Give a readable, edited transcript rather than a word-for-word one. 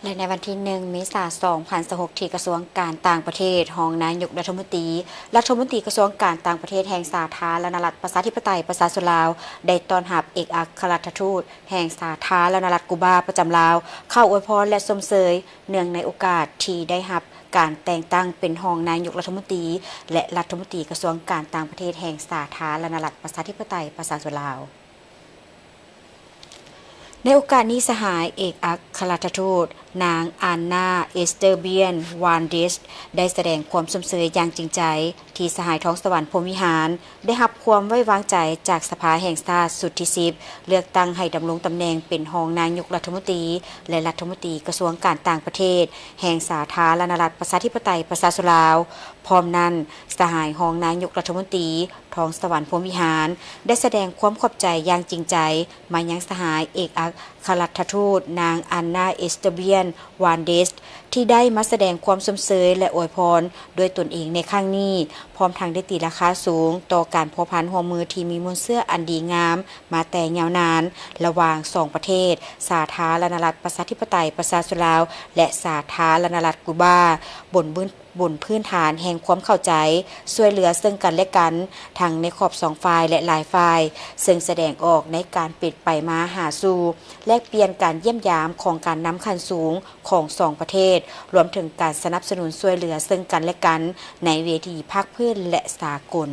และในวันที่1 เมษายน 2026ที่กระทรวงการต่างประเทศรองนายกรัฐมนตรีกระทรวงการต่างประเทศแห่งสาธารณรัฐประชาธิปไตยประชาชนลาวได้ต้อนรับเอกอัครราชทูตแห่งสาธารณรัฐกูบาประจำลาวเข้าอวยพรและชมเชยเนื่องในโอกาสที่ได้รับการแต่งตั้งเป็นรองนายกรัฐมนตรีและรัฐมนตรีกระทรวงการต่างประเทศแห่งสาธารณรัฐประชาธิปไตยประชาชนลาวในโอกาสนี้สหายเอกอัครราชทูตนางอันนาเอสเตอร์เบียนวานเดสได้แสดงความชมเชยอย่างจริงใจที่สหายท้องสวรรค์พรหมวิหารได้รับความไว้วางใจจากสภาแห่งชาติสุดที่10เลือกตั้งให้ดำรงตำแหน่งเป็นรองนายกรัฐมนตรีและรัฐมนตรีกระทรวงการต่างประเทศแห่งสาธารณรัฐประชาธิปไตยประชาชนลาวพร้อมนั้นสหายรองนายกรัฐมนตรีท้องสวรรค์พรหมวิหารได้แสดงความขอบใจอย่างจริงใจมายังสหายเอกอัครราชทูตนางอันนาเอสเตเบียนวานเดสที่ได้มาแสดงความชมเชยและอวยพรด้วยตนเองในครั้งนี้พร้อมทั้งได้ตีราคาสูงต่อการพัวพันหัวมือที่มีมวลเสื้ออันดีงามมาแต่ยาวนานระหว่าง2ประเทศสาธารณรัฐประชาธิปไตยประชาชนลาวและสาธารณรัฐกูบาบนพื้นฐานแห่งความเข้าใจช่วยเหลือซึ่งกันและกันทั้งในขอบ2ฝ่ายและหลายฝ่ายซึ่งแสดงออกในการปิดไปมาหาสู่แลกเปลี่ยนการเยี่ยมยามของการนำขั้นสูงของ2ประเทศรวมถึงการสนับสนุนช่วยเหลือซึ่งกันและกันในเวทีภาคพื้นและสากล